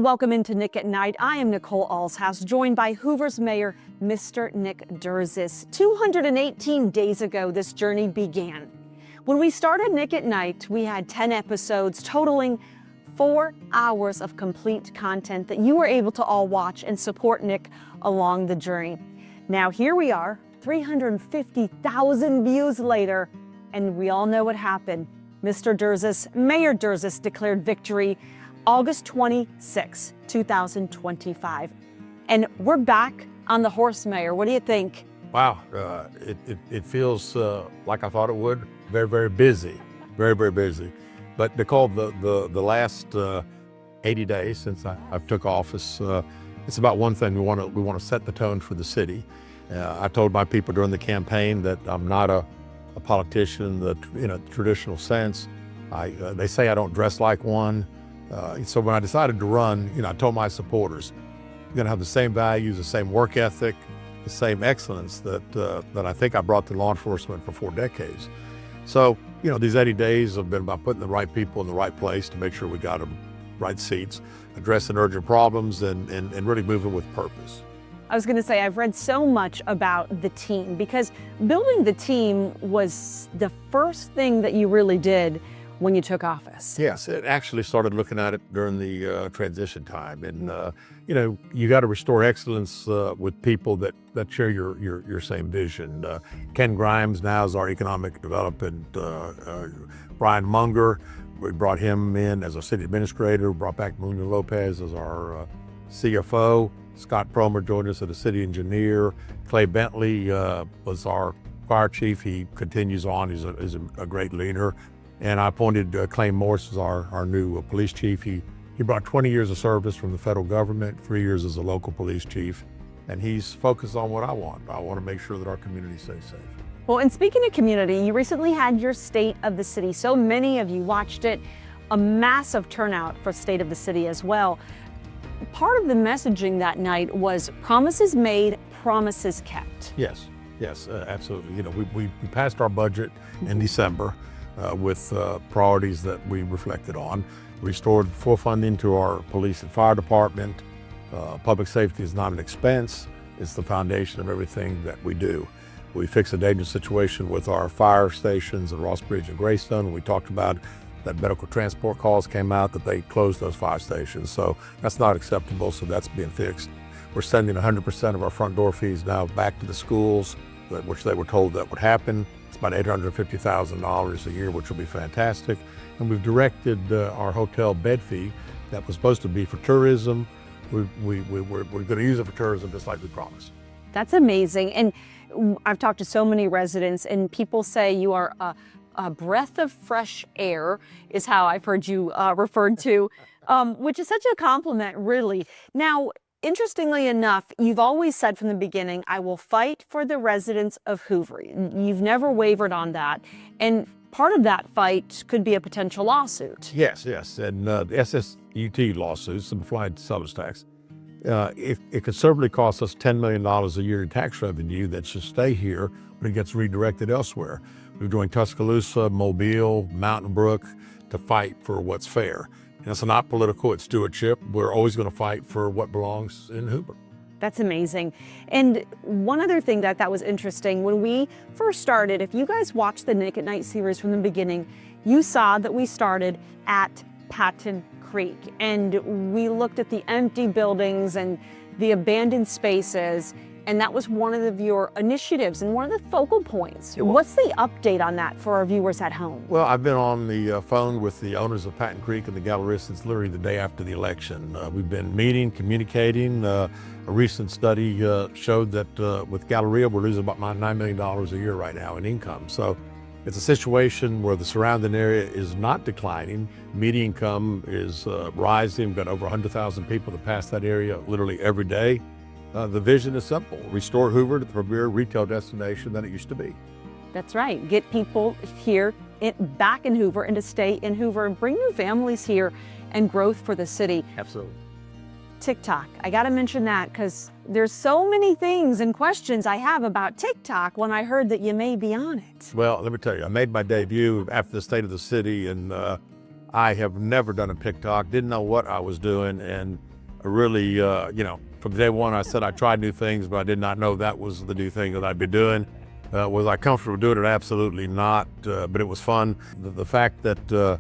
and welcome into Nick at Night. I am Nicole Alshouse, joined by Hoover's Mayor, Mr. Nick Durzis. 218 days ago, this journey began. When we started Nick at Night, we had 10 episodes totaling 4 hours of complete content that you were able to all watch and support Nick along the journey. Now here we are, 350,000 views later, and we all know what happened. Mr. Durzis, Mayor Durzis, declared victory August 26, 2025. And we're back on the horse, Mayor. What do you think? Wow, it feels like I thought it would. Very, very busy, very, very busy. But Nicole, the last 80 days since I've took office, it's about one thing. We want to set the tone for the city. I told my people during the campaign that I'm not a politician in a traditional sense. They say I don't dress like one. So when I decided to run, I told my supporters, you're going to have the same values, the same work ethic, the same excellence that I think I brought to law enforcement for 4 decades. So, these 80 days have been about putting the right people in the right place to make sure we got them right seats, addressing urgent problems, and really moving with purpose. I was going to say, I've read so much about the team because building the team was the first thing that you really did when you took office. Yes, it actually started looking at it during the transition time. And, you got to restore excellence with people that share your same vision. Ken Grimes now is our economic development. Brian Munger, we brought him in as our city administrator, brought back Munoz Lopez as our CFO. Scott Promer joined us as a city engineer. Clay Bentley was our fire chief. He continues on, he's a great leader. And I appointed Clay Morse as our new police chief. He brought 20 years of service from the federal government, 3 years as a local police chief, and he's focused on what I want. I want to make sure that our community stays safe. Well, and speaking of community, you recently had your State of the City. So many of you watched it, a massive turnout for State of the City as well. Part of the messaging that night was promises made, promises kept. Yes, absolutely. We passed our budget in December. With priorities that we reflected on. Restored full funding to our police and fire department. Public safety is not an expense. It's the foundation of everything that we do. We fixed a dangerous situation with our fire stations at Ross Bridge and Greystone. We talked about that medical transport calls came out that they closed those fire stations. So that's not acceptable, so that's being fixed. We're sending 100% of our front door fees now back to the schools, which they were told that would happen. About $850,000 a year, which will be fantastic. And we've directed our hotel bed fee that was supposed to be for tourism. We're going to use it for tourism just like we promised. That's amazing. And I've talked to so many residents, and people say you are a breath of fresh air, is how I've heard you referred to, which is such a compliment, really. Now, interestingly enough, you've always said from the beginning, I will fight for the residents of Hoover. You've never wavered on that. And part of that fight could be a potential lawsuit. Yes. And the SSUT lawsuit, Simplified Sales Tax, it could conservatively cost us $10 million a year in tax revenue that should stay here, but it gets redirected elsewhere. We're doing Tuscaloosa, Mobile, Mountain Brook to fight for what's fair. And it's not political, it's stewardship. We're always going to fight for what belongs in Hoover. That's amazing. And one other thing that was interesting, when we first started, if you guys watched the Nick at Night series from the beginning, you saw that we started at Patton Creek. And we looked at the empty buildings and the abandoned spaces. And that was one of your initiatives and one of the focal points. What's the update on that for our viewers at home? Well, I've been on the phone with the owners of Patton Creek and the Galleria since literally the day after the election. We've been meeting, communicating. A recent study showed that with Galleria, we're losing about $9 million a year right now in income. So it's a situation where the surrounding area is not declining. Median income is rising. We've got over 100,000 people that pass that area literally every day. The vision is simple: restore Hoover to the premier retail destination that it used to be. That's right. Get people here back in Hoover and to stay in Hoover and bring new families here and growth for the city. Absolutely. TikTok. I got to mention that because there's so many things and questions I have about TikTok when I heard that you may be on it. Well, let me tell you, I made my debut after the State of the City, and I have never done a TikTok, didn't know what I was doing, and really, from day one, I said I tried new things, but I did not know that was the new thing that I'd be doing. Was I comfortable doing it? Absolutely not, but it was fun. The fact that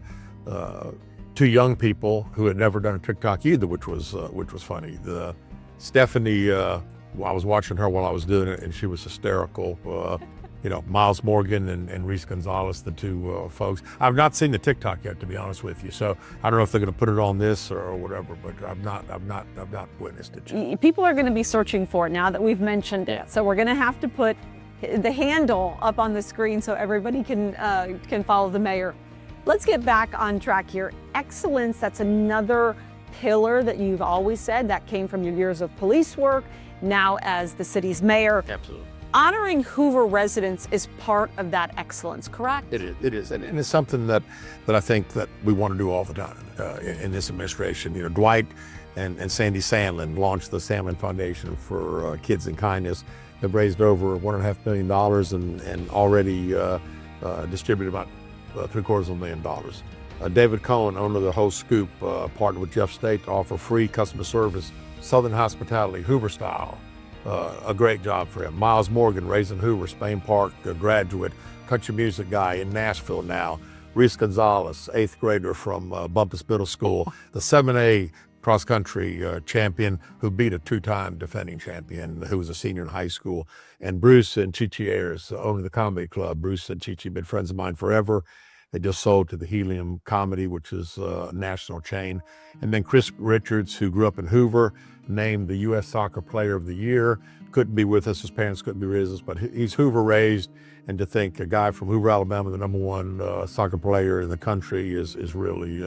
two young people who had never done a TikTok either, which was funny. Stephanie, I was watching her while I was doing it, and she was hysterical. Miles Morgan and Reese Gonzalez, the two folks. I've not seen the TikTok yet, to be honest with you. So I don't know if they're going to put it on this or whatever, but I've not witnessed it yet. People are going to be searching for it now that we've mentioned it. So we're going to have to put the handle up on the screen so everybody can follow the mayor. Let's get back on track here. Excellence, that's another pillar that you've always said that came from your years of police work, now as the city's mayor. Absolutely. Honoring Hoover residents is part of that excellence, correct? It is, and it's something that I think that we want to do all the time in this administration. Dwight and Sandy Sandlin launched the Sandlin Foundation for Kids in Kindness. They've raised over $1.5 million and already distributed about $750,000. David Cohen, owner of the Whole Scoop, partnered with Jeff State to offer free customer service, Southern hospitality, Hoover style. A great job for him. Miles Morgan, raised in Hoover, Spain Park graduate, country music guy in Nashville now. Reese Gonzalez, 8th grader from Bumpus Middle School, the 7A cross-country champion who beat a 2-time defending champion who was a senior in high school. And Bruce and Chichi Ayers, owner of the Comedy Club. Bruce and Chichi have been friends of mine forever. They just sold to the Helium Comedy, which is a national chain. And then Chris Richards, who grew up in Hoover, named the U.S. Soccer Player of the Year. Couldn't be with us, his parents couldn't be with us, but he's Hoover raised. And to think a guy from Hoover, Alabama, the #1 soccer player in the country is really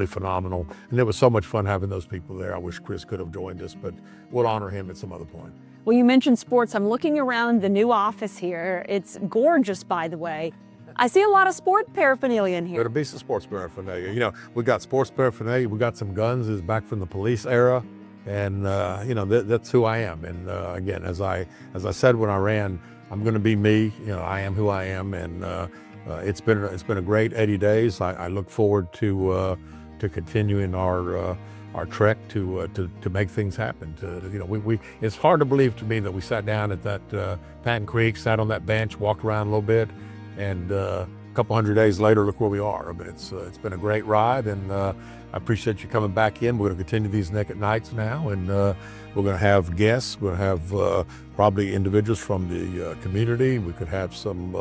phenomenal. And it was so much fun having those people there. I wish Chris could have joined us, but we'll honor him at some other point. Well, you mentioned sports. I'm looking around the new office here. It's gorgeous, by the way. I see a lot of sport paraphernalia in here. There'll be some sports paraphernalia. We got sports paraphernalia. We got some guns. It's back from the police era. And, that's who I am. And again, as I said when I ran, I'm going to be me. I am who I am. And it's been a great 80 days. I look forward to continuing our trek to make things happen. It's hard to believe to me that we sat down at that Patton Creek, sat on that bench, walked around a little bit, and a couple hundred days later, look where we are. I mean, it's been a great ride, and I appreciate you coming back in. We're going to continue these Naked Nights now, and we're going to have guests. We're going to have probably individuals from the community. We could have some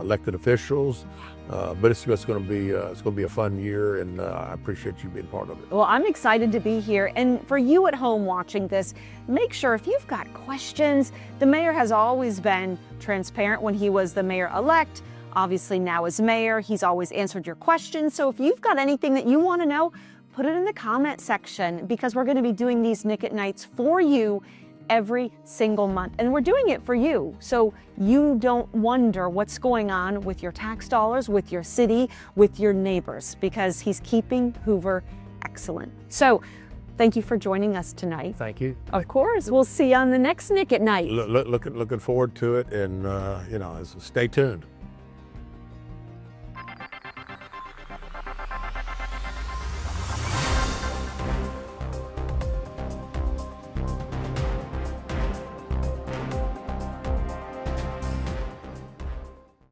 elected officials, but it's going to be a fun year, and I appreciate you being part of it. Well, I'm excited to be here, and for you at home watching this, make sure if you've got questions, the mayor has always been transparent when he was the mayor-elect. Obviously now as mayor, he's always answered your questions. So if you've got anything that you want to know, put it in the comment section, because we're going to be doing these Naked Nights for you every single month. And we're doing it for you, so you don't wonder what's going on with your tax dollars, with your city, with your neighbors, because he's keeping Hoover excellent. So thank you for joining us tonight. Thank you. Of course. We'll see you on the next Naked Night. Looking forward to it, and stay tuned.